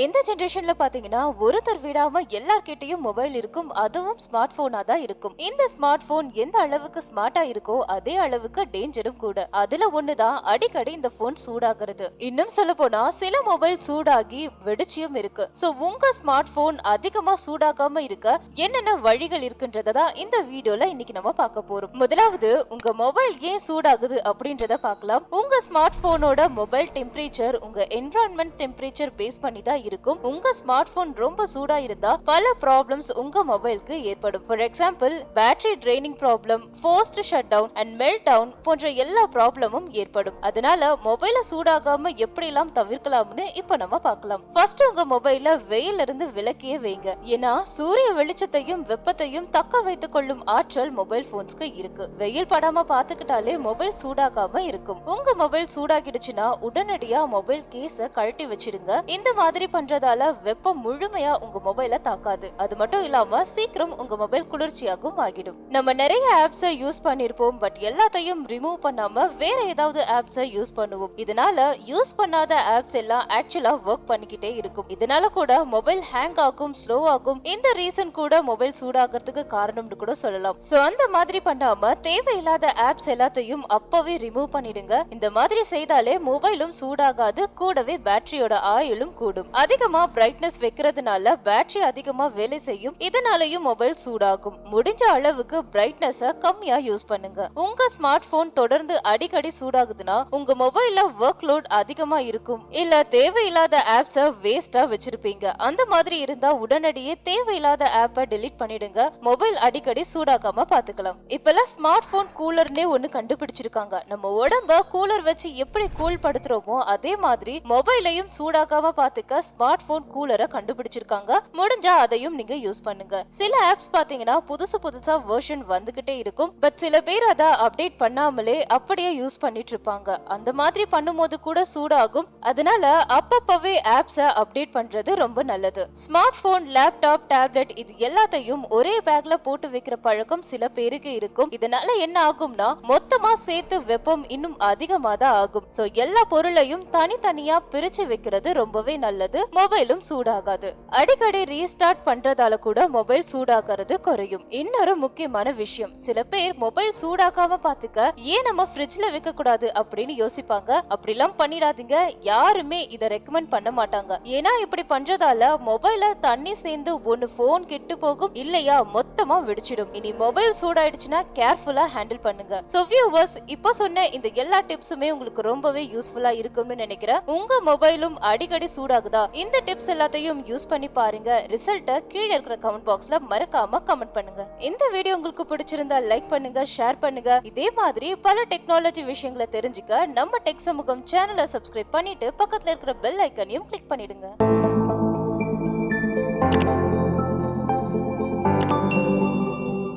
இந்த ஜெனரேஷன்ல பாத்தீங்கன்னா ஒருத்தர் விடாம எல்லார்கிட்டயும் மொபைல் இருக்கும், அதுவும் ஸ்மார்ட் போனா தான் இருக்கும். இந்த ஸ்மார்ட் போன் எந்த அளவுக்கு ஸ்மார்ட்டா இருக்கோ அதே அளவுக்கு டேஞ்சரும் கூட. அதுல ஒண்ணுதான் அடிக்கடி இந்த போன் சூடாகிறது. இன்னும் சொல்ல போனா சில மொபைல் சூடாகி வெடிச்சியும் இருக்கு. சோ உங்க ஸ்மார்ட் போன் அதிகமா சூடாகாம இருக்க என்னென்ன வழிகள் இருக்குன்றத இந்த வீடியோல இன்னைக்கு நம்ம பார்க்க போறோம். முதலாவது, உங்க மொபைல் ஏன் சூடாகுது அப்படின்றத பார்க்கலாம். உங்க ஸ்மார்ட் போனோட மொபைல் டெம்பரேச்சர் உங்க என்விரான்மெண்ட் டெம்பரேச்சர் பேஸ் பண்ணி தான் இருக்கும். உங்க ஸ்மார்ட் போன் ரொம்ப சூடா இருந்தா பல ப்ராப்ளம்ஸ் உங்க மொபைலுக்கு ஏற்படும். For example, battery draining problem, forced shut down and melt down போன்ற எல்லா ப்ராப்ளமும் ஏற்படும். அதனால மொபைல சூடாகாம எப்படிலாம் தவிர்க்கலாம்னு இப்ப நம்ம பார்க்கலாம். ஃபர்ஸ்ட், உங்க மொபைல வெயில இருந்து விலக்கியே வைங்க. ஏன்னா சூரிய வெளிச்சத்தையும் வெப்பத்தையும் தக்க வைத்துக் கொள்ளும் ஆற்றல் மொபைல் போன்ஸ்க்கு இருக்கு. வெயில் படாம பாத்துக்கிட்டாலே மொபைல் சூடாகாம இருக்கும். உங்க மொபைல் சூடாகிடுச்சுன்னா உடனடியா மொபைல் கேஸ கழட்டி வச்சிடுங்க. இந்த மாதிரி பண்றதால வெப்பம் முழுமையா உங்க மொபைல தாக்காது. அது மட்டும் இல்லாம சீக்கிரம் உங்க மொபைல் குளிர்ச்சியாகவும் ஆகிடும். நம்ம நிறைய ஆப்ஸை யூஸ் பண்ணிருப்போம், பட் எல்லாத்தையும் ரிமூவ் பண்ணாம வேற ஏதாவது ஆப்ஸை யூஸ் பண்ணுவோம். இதனால யூஸ் பண்ணாத ஆப்ஸ் எல்லாம் ஆக்சுவலா ஒர்க் பண்ணிக்கிட்டே இருக்கும். இதனால கூட மொபைல் ஹேங் ஆகும், ஸ்லோ ஆகும். இந்த ரீசன் கூட மொபைல் சூடாகிறதுக்கு காரணம்னு கூட சொல்லலாம். சோ அந்த மாதிரி பண்ணாம தேவையில்லாத ஆப்ஸ் எல்லாத்தையும் அப்பவே ரிமூவ் பண்ணிடுங்க. இந்த மாதிரி செய்தாலே மொபைலும் சூடாகாது, கூடவே பேட்டரியோட ஆயுளும் கூடும். அதிகமா பிரைட்னஸ் வைக்கிறதுனால பேட்டரி அதிகமா வேலை செய்யும். இதனாலயும் மொபைல் சூடாகும். முடிஞ்ச அளவுக்கு பிரைட்னஸ கம்மியா யூஸ் பண்ணுங்க. உங்க ஸ்மார்ட் போன் தொடர்ந்து அடிக்கடி சூடாகுதுன்னா உங்க மொபைல்ல ஒர்க் லோட் அதிகமா இருக்கும், இல்ல தேவையில்லாத ஆப்ஸ வேஸ்டா வச்சிருப்பீங்க. அந்த மாதிரி இருந்தா உடனடியே தேவையில்லாத ஆப்பை டெலீட் பண்ணிடுங்க. மொபைல் அடிக்கடி சூடாகாம பாத்துக்கலாம். இப்பெல்லாம் ஸ்மார்ட் போன் கூலர்னே ஒண்ணு கண்டுபிடிச்சிருக்காங்க. நம்ம உடம்ப கூலர் வச்சு எப்படி கூல் படுத்துறோமோ அதே மாதிரி மொபைலையும் சூடாகாம பாத்துக்க ஸ்மார்ட் போன் கூலரை கண்டுபிடிச்சிருக்காங்க. முடிஞ்சா அதையும் நீங்க யூஸ் பண்ணுங்க. சில ஆப்ஸ் பாத்தீங்கன்னா புதுசா வெர்ஷன் வந்துகிட்டே இருக்கும், பட் சில பேர் அதை அப்டேட் பண்ணாமலே அப்படியே யூஸ் பண்ணிட்டு இருப்பாங்க. அந்த மாதிரி பண்ணும்போது கூட சூடாகும். அதனால அப்பப்பவே ஆப்ஸை அப்டேட் பண்றது ரொம்ப நல்லது. ஸ்மார்ட் போன், லேப்டாப், டேப்லெட் இது எல்லாத்தையும் ஒரே பேக்ல போட்டு வைக்கிற பழக்கம் சில பேருக்கு இருக்கும். இதனால என்ன ஆகும்னா மொத்தமா சேர்த்து வெப்பம் இன்னும் அதிகமா தான் ஆகும். சோ எல்லா பொருளையும் தனித்தனியா பிரிச்சு வைக்கிறது ரொம்பவே நல்லது. மொபைலும் சூடாகாது. அடிக்கடி ரீஸ்டார்ட் பண்றதால கூட மொபைல் சூடாகிறது குறையும். இன்னொரு முக்கியமான விஷயம், சில பேர் மொபைல் சூடாகாம பாத்துக்க ஏன் நம்ம ஃப்ரிட்ஜ்ல வைக்க கூடாது அப்படின்னு யோசிப்பாங்க. அப்படிலாம் பண்ணிடாதீங்க. யாருமே இத ரெக்கமெண்ட் பண்ண மாட்டாங்க. ஏன்னா இப்படி பண்றதால மொபைல்ல தண்ணி சேர்ந்து ஒன்னு போன் கெட்டு போகும், இல்லையா மொத்தமா வெடிச்சிடும். இனி மொபைல் சூடாயிடுச்சுன்னா கேர்ஃபுல்லா ஹேண்டில் பண்ணுங்க. சோ வியூவர்ஸ், இப்போ சொன்ன இந்த எல்லா டிப்ஸுமே உங்களுக்கு ரொம்பவே யூஸ்ஃபுல்லா இருக்கும்னு நினைக்கிறேன். உங்க மொபைலும் அடிக்கடி சூடாகுதா? இந்த டிப்ஸ் எல்லாத்தையும் யூஸ் பண்ணி பாருங்க. ரிசல்ட்ட கீழே இருக்கிற கமெண்ட் பாக்ஸ்ல மறக்காம கமெண்ட் பண்ணுங்க. இந்த வீடியோ உங்களுக்கு பிடிச்சிருந்தா லைக் பண்ணுங்க, ஷேர் பண்ணுங்க. இதே மாதிரி பல டெக்னாலஜி விஷயங்களை தெரிஞ்சுக்க நம்ம டெக் சமூகம் சேனலை சப்ஸ்கிரைப் பண்ணிட்டு பக்கத்துல இருக்கிற பெல் ஐக்கனையும் கிளிக் பண்ணிடுங்க.